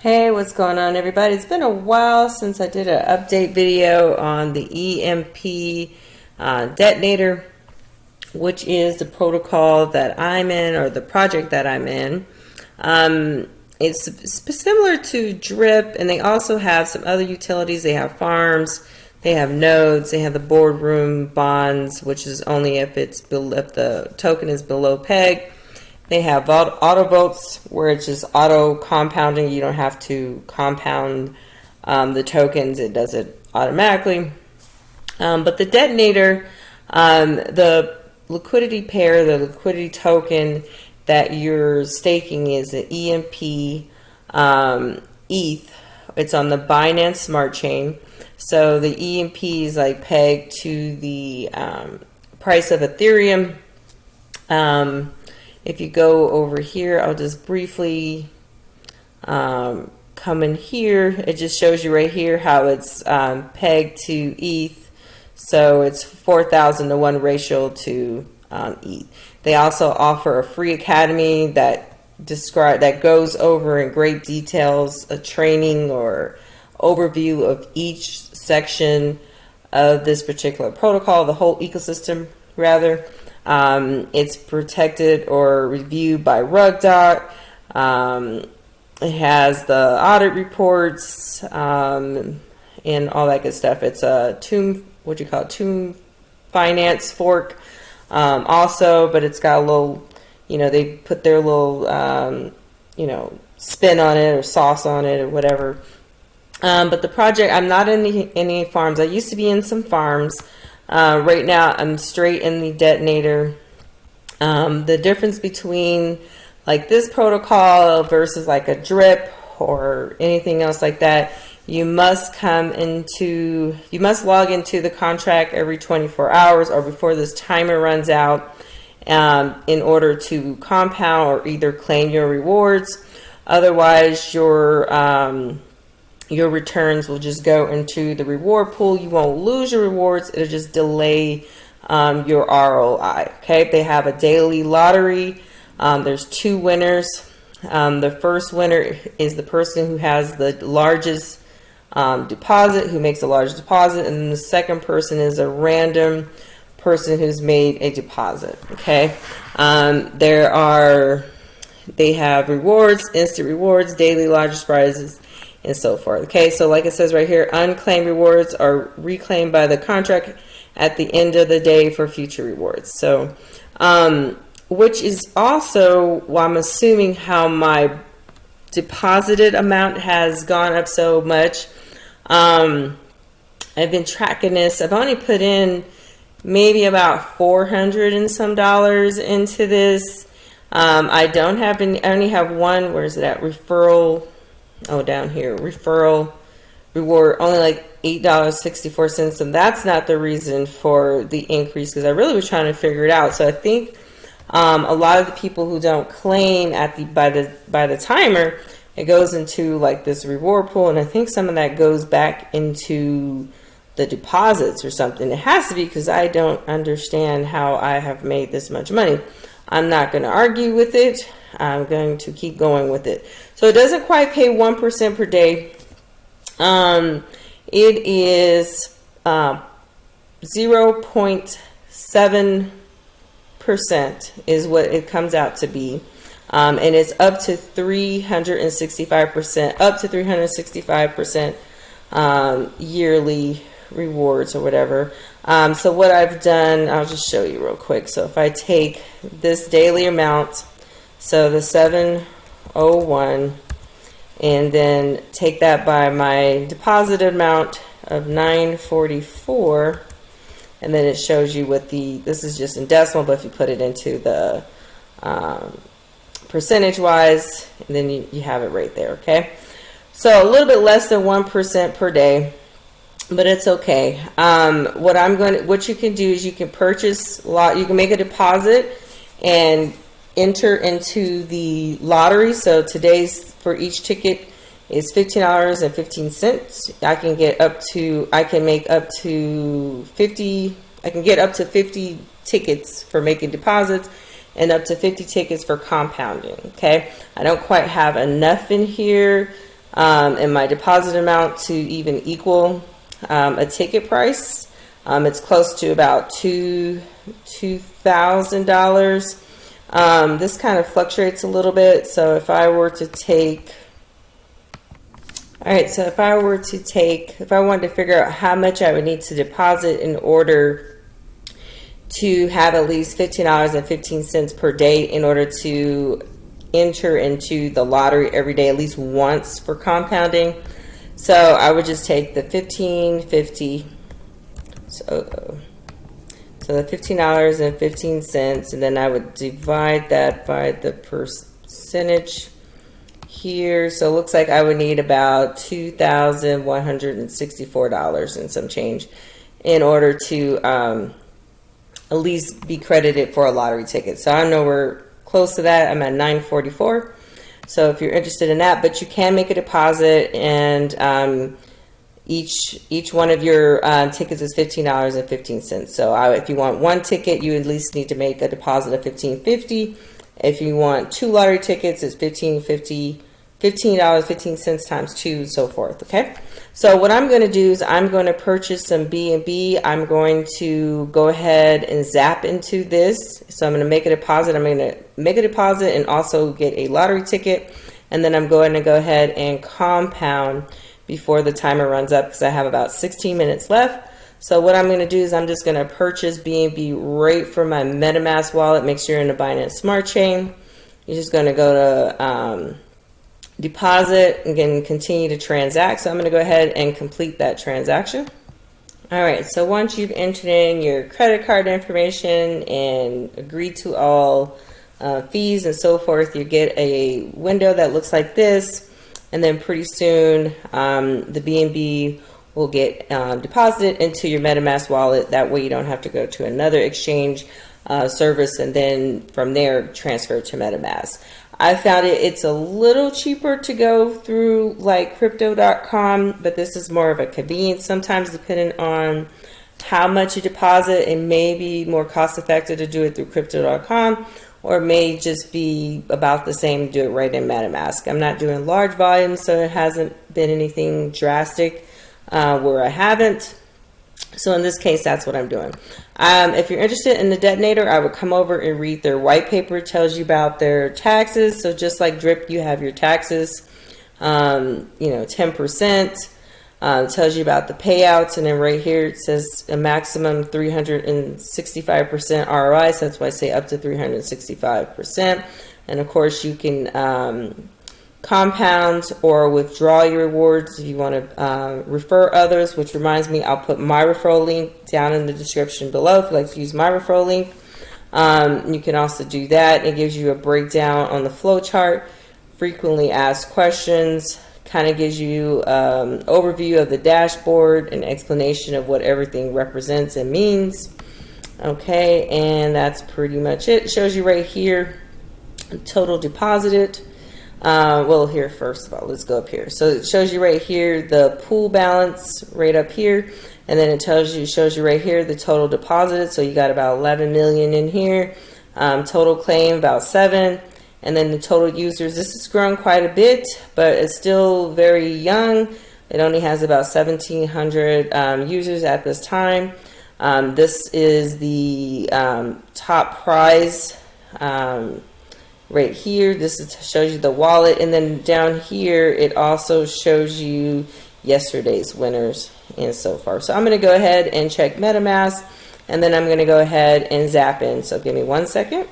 Hey, what's going on, everybody? It's been a while since I did an update video on the EMP Detonator, which is the protocol that I'm in, or the project that I'm in. It's similar to DRIP, and they also have some other utilities. They have farms, they have nodes, they have the boardroom bonds, which is only if if the token is below peg. They have auto votes, where it's just auto compounding. You don't have to compound the tokens. It does it automatically. But the detonator, the liquidity pair, the liquidity token that you're staking is the EMP-ETH. It's on the Binance Smart Chain. So the EMP is like pegged to the price of Ethereum. If you go over here, I'll just briefly come in here. It just shows you right here how it's pegged to ETH. So it's 4,000 to 1 ratio to ETH. They also offer a free academy that goes over in great details a training or overview of each section of this particular protocol, the whole ecosystem rather. It's protected or reviewed by RugDoc. It has the audit reports and all that good stuff. It's a Tomb Finance fork also, but it's got a little, they put their little, spin on it or sauce on it or whatever. But the project, I'm not in any farms. I used to be in some farms. Right now I'm straight in the detonator. The difference between like this protocol versus like a drip or anything else like that, you must log into the contract every 24 hours or before this timer runs out in order to compound or either claim your rewards. Otherwise your returns will just go into the reward pool. You won't lose your rewards. It'll just delay your ROI. Okay, they have a daily lottery. There's 2 winners. The first winner is the person who has the largest deposit, who makes the largest deposit, and then the second person is a random person who's made a deposit. Okay, they have rewards, instant rewards, daily largest prizes, and so forth. Okay, so like it says right here, unclaimed rewards are reclaimed by the contract at the end of the day for future rewards. So, which is also, well, I'm assuming how my deposited amount has gone up so much. I've been tracking this. I've only put in maybe about $400 and some into this. I don't have any, I only have one, where is it at? Referral. Oh, down here, referral reward, only like $8.64, and that's not the reason for the increase, because I really was trying to figure it out. So I think a lot of the people who don't claim by the timer, it goes into like this reward pool, and I think some of that goes back into the deposits or something. It has to be, because I don't understand how I have made this much money. I'm not going to argue with it. I'm going to keep going with it. So it doesn't quite pay 1% per day. It is 0.7% is what it comes out to be. And it's up to 365%, yearly rewards or whatever. So what I've done, I'll just show you real quick. So if I take this daily amount, so the 701, and then take that by my deposited amount of 944, and then it shows you what this is just in decimal, but if you put it into the percentage wise, and then you have it right there. Okay, so a little bit less than 1% per day, but it's okay. What you can do is you can purchase you can make a deposit and enter into the lottery. So today's for each ticket is $15.15. I can get up to 50 tickets for making deposits, and up to 50 tickets for compounding. Okay, I don't quite have enough in here and my deposit amount to even equal a ticket price. It's close to about $2,000. This kind of fluctuates a little bit. So if I were to take, all right, so if I wanted to figure out how much I would need to deposit in order to have at least $15.15 per day in order to enter into the lottery every day at least once for compounding. So I would just take the $15.50, so the $15.15, and then I would divide that by the percentage here. So it looks like I would need about $2,164 and some change in order to at least be credited for a lottery ticket. So I know we're close to that. I'm at $944. So if you're interested in that, but you can make a deposit, and each one of your tickets is $15.15. So if you want one ticket, you at least need to make a deposit of $15.50. If you want 2 lottery tickets, it's $15.15 times 2, so forth. Okay. So what I'm going to do is I'm going to purchase some BNB. I'm going to go ahead and zap into this. So I'm going to make a deposit. I'm going to make a deposit and also get a lottery ticket. And then I'm going to go ahead and compound before the timer runs up, because I have about 16 minutes left. So what I'm going to do is I'm just going to purchase BNB right from my MetaMask wallet. Make sure you're in the Binance Smart Chain. You're just going to go to deposit and then continue to transact. So I'm going to go ahead and complete that transaction. All right, so once you've entered in your credit card information and agreed to all fees and so forth, you get a window that looks like this, and then pretty soon the BNB will get deposited into your MetaMask wallet. That way you don't have to go to another exchange service and then from there transfer to MetaMask. I found it's a little cheaper to go through like Crypto.com, but this is more of a convenience. Sometimes depending on how much you deposit, it may be more cost effective to do it through Crypto.com, or it may just be about the same to do it right in MetaMask. I'm not doing large volumes, so it hasn't been anything drastic where I haven't. So in this case, that's what I'm doing. If you're interested in the Detonator, I would come over and read their white paper. It tells you about their taxes. So just like Drip, you have your taxes, 10%. Tells you about the payouts. And then right here, it says a maximum 365% ROI. So that's why I say up to 365%. And of course, you can compound or withdraw your rewards if you want to refer others, which reminds me, I'll put my referral link down in the description below if you'd like to use my referral link. You can also do that. It gives you a breakdown on the flow chart, frequently asked questions, kind of gives you overview of the dashboard, an explanation of what everything represents and means. Okay, and that's pretty much it. It shows you right here total deposited. Well, here, first of all, let's go up here. So it shows you right here the pool balance right up here, and then it shows you right here the total deposited. So you got about 11 million in here. Total claim about 7, and then the total users. This has grown quite a bit, but it's still very young. It only has about 1,700 users at this time. This is the top prize. Right here, shows you the wallet, and then down here it also shows you yesterday's winners and so far. So I'm going to go ahead and check MetaMask, and then I'm going to go ahead and zap in. So give me 1 second.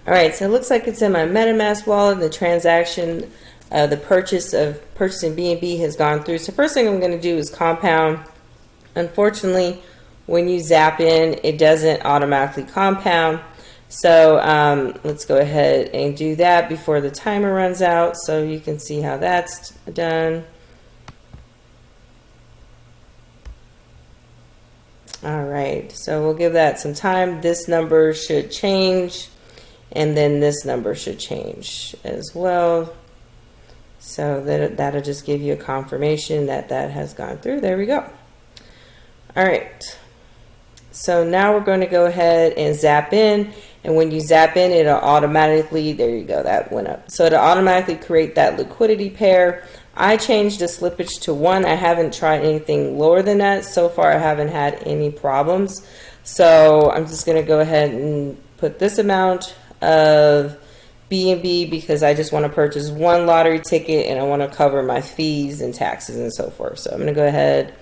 All right, so it looks like it's in my MetaMask wallet. The transaction, the purchasing BNB has gone through. So first thing I'm going to do is compound. Unfortunately, when you zap in, it doesn't automatically compound. So let's go ahead and do that before the timer runs out so you can see how that's done. All right, so we'll give that some time. This number should change, and then this number should change as well. So that'll just give you a confirmation that that has gone through. There we go. All right. So now we're going to go ahead and zap in, And when you zap in, it'll automatically, there you go, that went up. So it'll automatically create that liquidity pair. I changed the slippage to 1. I haven't tried anything lower than that. So far, I haven't had any problems. So I'm just going to go ahead and put this amount of BNB because I just want to purchase 1 lottery ticket and I want to cover my fees and taxes and so forth. So I'm going to go ahead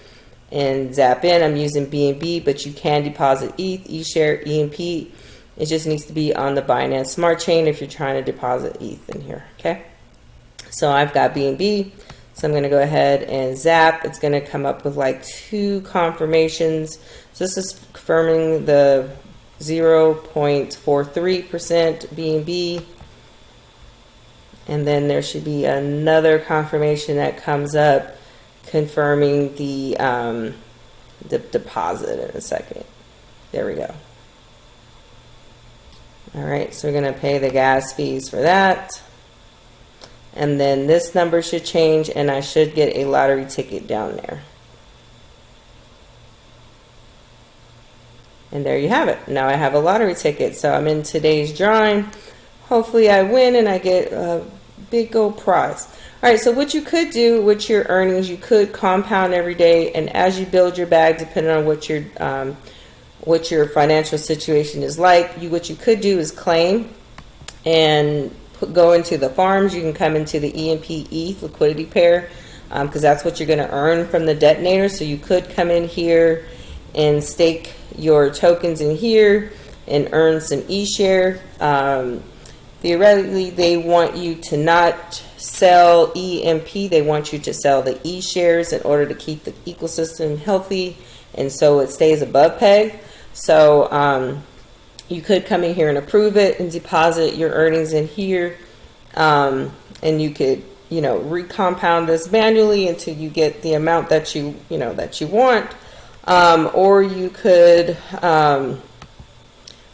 and zap in. I'm using BNB, but you can deposit ETH, eShare, EMP. It just needs to be on the Binance Smart Chain if you're trying to deposit ETH in here, okay? So I've got BNB, so I'm going to go ahead and zap. It's going to come up with like 2 confirmations. So this is confirming the 0.43% BNB. And then there should be another confirmation that comes up confirming the deposit in a second. There we go. All right, so we're going to pay the gas fees for that. And then this number should change and I should get a lottery ticket down there. And there you have it. Now I have a lottery ticket. So I'm in today's drawing. Hopefully I win and I get a big gold prize. All right, so what you could do with your earnings, you could compound every day. And as you build your bag, depending on what your financial situation is like, what you could do is claim and go into the farms. You can come into the EMP-ETH liquidity pair because that's what you're going to earn from the detonator. So you could come in here and stake your tokens in here and earn some eShare. Theoretically, they want you to not sell EMP. They want you to sell the eShares in order to keep the ecosystem healthy and so it stays above peg. So you could come in here and approve it and deposit your earnings in here, and you could, recompound this manually until you get the amount that you want, or you could.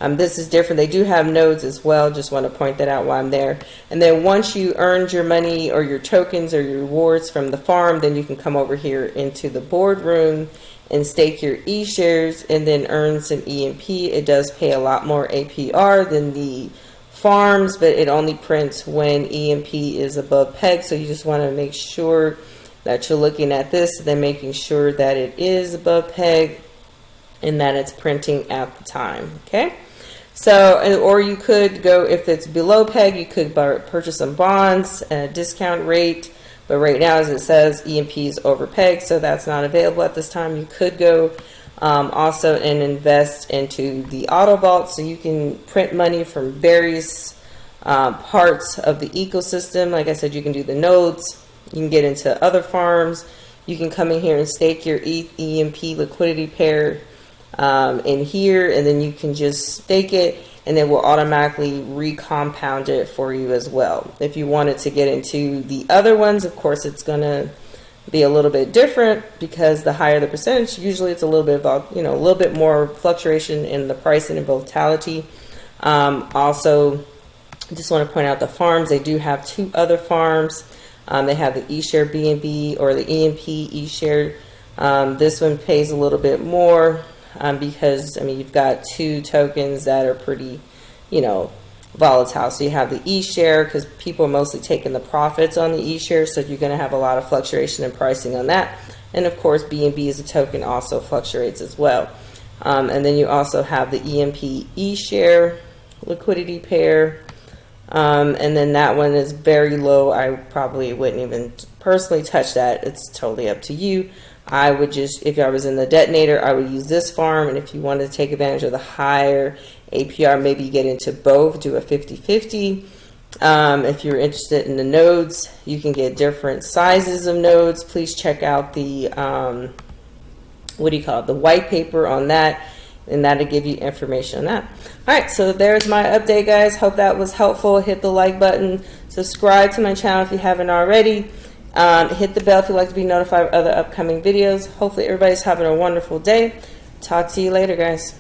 This is different. They do have nodes as well. Just want to point that out while I'm there. And then once you earned your money or your tokens or your rewards from the farm, then you can come over here into the boardroom and stake your eShares and then earn some EMP. It does pay a lot more APR than the farms, but it only prints when EMP is above peg. So you just want to make sure that you're looking at this and then making sure that it is above peg and that it's printing at the time, okay? So, or you could go, if it's below peg, you could purchase some bonds at a discount rate. But right now, as it says, EMP is over peg, so that's not available at this time. You could go also and invest into the auto vault, so you can print money from various parts of the ecosystem. Like I said, you can do the nodes. You can get into other farms. You can come in here and stake your ETH EMP liquidity pair in here, and then you can just stake it, and then we'll automatically recompound it for you as well. If you wanted to get into the other ones, of course, it's going to be a little bit different because the higher the percentage, usually it's a little bit about, a little bit more fluctuation in the pricing and volatility. Also, I just want to point out the farms. They do have 2 other farms. They have the eShare BNB or the EMP eShare. This one pays a little bit more. Because you've got 2 tokens that are pretty, volatile. So you have the eShare because people are mostly taking the profits on the eShare, so you're going to have a lot of fluctuation in pricing on that. And of course, BNB as a token also fluctuates as well. And then you also have the EMP eShare liquidity pair, and then that one is very low. I probably wouldn't even personally touch that. It's totally up to you. I would just, if I was in the detonator, I would use this farm. And if you wanted to take advantage of the higher APR, maybe get into both, do a 50-50. If you're interested in the nodes, you can get different sizes of nodes. Please check out the, the white paper on that. And that'll give you information on that. All right, so there's my update, guys. Hope that was helpful. Hit the like button. Subscribe to my channel if you haven't already. Hit the bell if you'd like to be notified of other upcoming videos. Hopefully everybody's having a wonderful day. Talk to you later, guys.